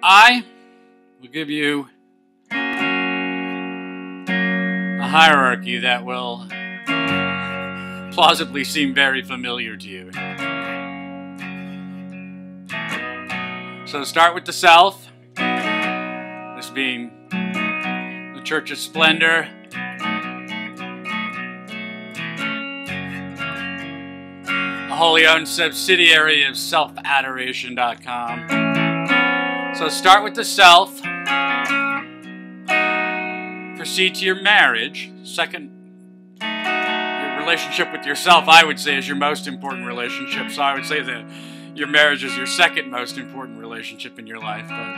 I will give you a hierarchy that will plausibly seem very familiar to you. So start with the self, this being the Church of Splendor, a wholly owned subsidiary of selfadoration.com. So start with the self, proceed to your marriage. Second, your relationship with yourself, I would say, is your most important relationship. So I would say that your marriage is your second most important relationship in your life. But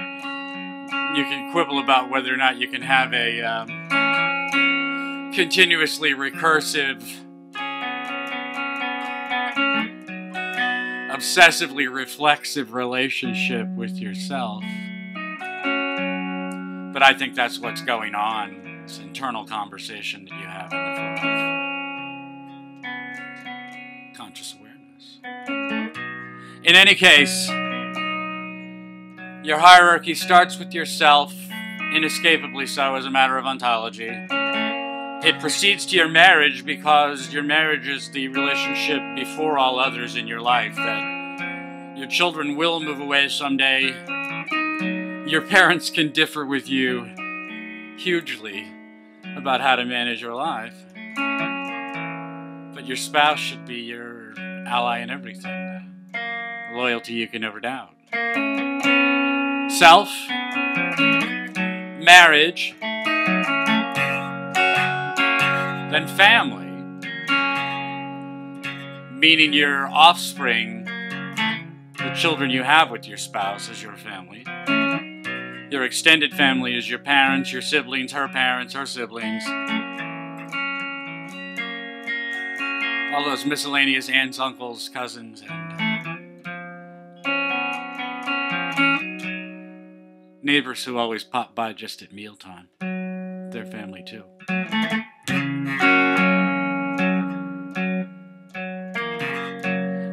you can quibble about whether or not you can have a continuously recursive, obsessively reflexive relationship with yourself. But I think that's what's going on, this internal conversation that you have in the form of conscious awareness. In any case, your hierarchy starts with yourself, inescapably so as a matter of ontology. It proceeds to your marriage because your marriage is the relationship before all others in your life, that your children will move away someday. Your parents can differ with you hugely about how to manage your life, but your spouse should be your ally in everything, the loyalty you can never doubt. Self, marriage, then family, meaning your offspring, the children you have with your spouse is your family. Your extended family is your parents, your siblings, her parents, her siblings. All those miscellaneous aunts, uncles, cousins, and neighbors who always pop by just at mealtime. They're family too.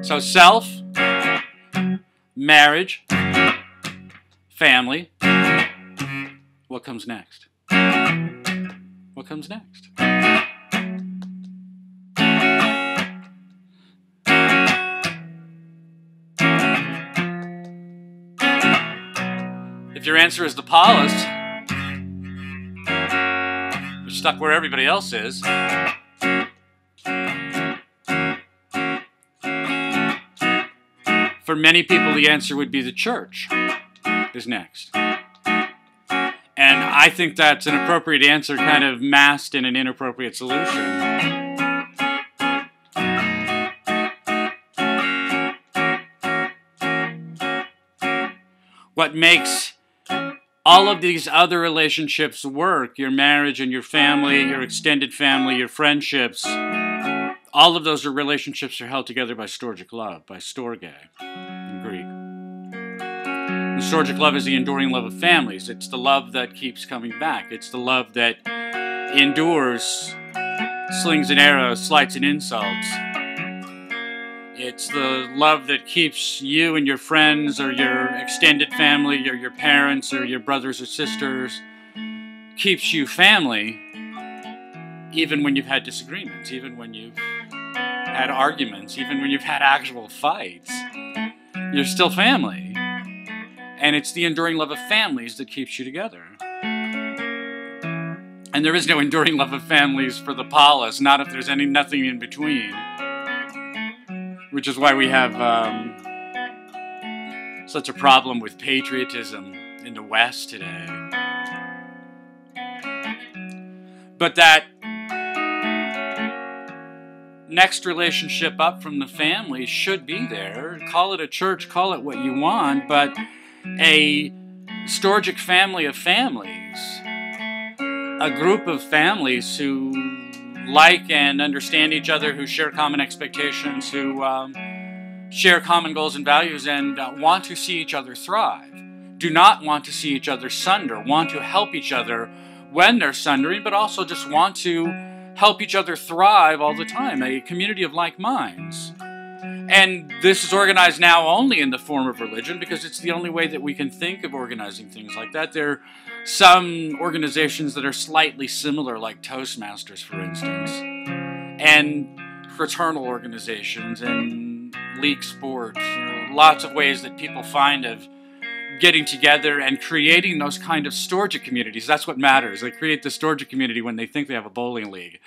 So self, marriage, family. What comes next? What comes next? If your answer is the polis, you're stuck where everybody else is. For many people, the answer would be the church is next. And I think that's an appropriate answer kind of masked in an inappropriate solution. What makes all of these other relationships work, your marriage and your family, your extended family, your friendships, all of those relationships are held together by storgic love, by storge in Greek. The storgic love is the enduring love of families. It's the love that keeps coming back. It's the love that endures slings and arrows, slights and insults. It's the love that keeps you and your friends or your extended family or your parents or your brothers or sisters, keeps you family even when you've had disagreements, even when you've had arguments, even when you've had actual fights. You're still family. And it's the enduring love of families that keeps you together. And there is no enduring love of families for the polis, not if there's nothing in between. Which is why we have such a problem with patriotism in the West today. But that next relationship up from the family should be there. Call it a church, call it what you want, but a storgic family of families, a group of families who like and understand each other, who share common expectations, who share common goals and values, and want to see each other thrive. Do not want to see each other sunder, want to help each other when they're sundering, but also just want to help each other thrive all the time. A community of like minds. And this is organized now only in the form of religion because it's the only way that we can think of organizing things like that. There are some organizations that are slightly similar, like Toastmasters, for instance, and fraternal organizations and league sports. Lots of ways that people find of getting together and creating those kind of storgic communities. That's what matters. They create the storgic community when they think they have a bowling league.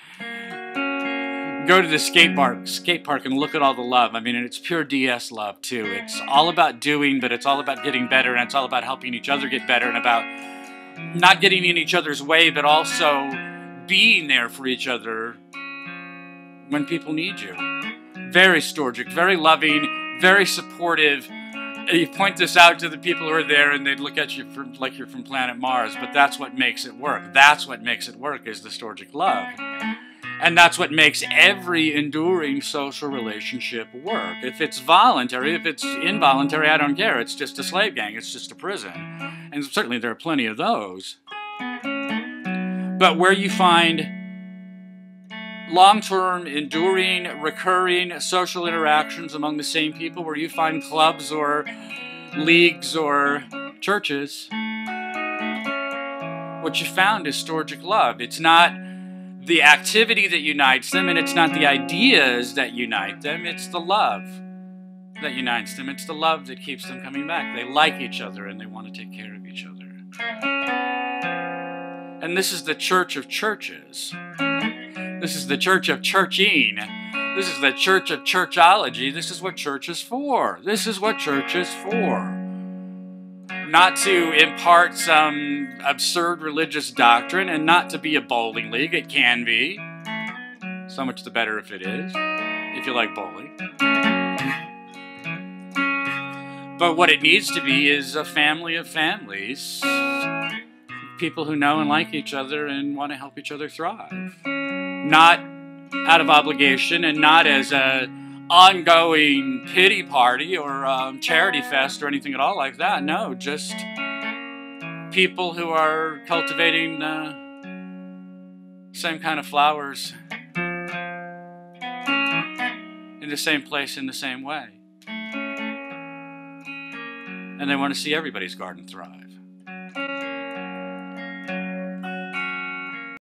Go to the skate park and look at all the love. I mean, and it's pure DS love, too. It's all about doing, but it's all about getting better, and it's all about helping each other get better, and about not getting in each other's way, but also being there for each other when people need you. Very storgic, very loving, very supportive. You point this out to the people who are there, and they'd look at you like you're from planet Mars, but that's what makes it work. That's what makes it work, is the storgic love. And that's what makes every enduring social relationship work. If it's voluntary, if it's involuntary, I don't care. It's just a slave gang. It's just a prison. And certainly there are plenty of those. But where you find long-term, enduring, recurring social interactions among the same people, where you find clubs or leagues or churches, what you found is storgic love. It's not the activity that unites them, and it's not the ideas that unite them. It's the love that unites them. It's the love that keeps them coming back. They like each other, and they want to take care of each other. And this is the church of churches. This is the church of churching. This is the church of churchology. This is what church is for. This is what church is for. Not to impart some absurd religious doctrine, and not to be a bowling league. It can be. So much the better if it is, if you like bowling. But what it needs to be is a family of families. People who know and like each other and want to help each other thrive. Not out of obligation, and not as a ongoing pity party or charity fest or anything at all like that. No, just people who are cultivating same kind of flowers in the same place in the same way. And they want to see everybody's garden thrive.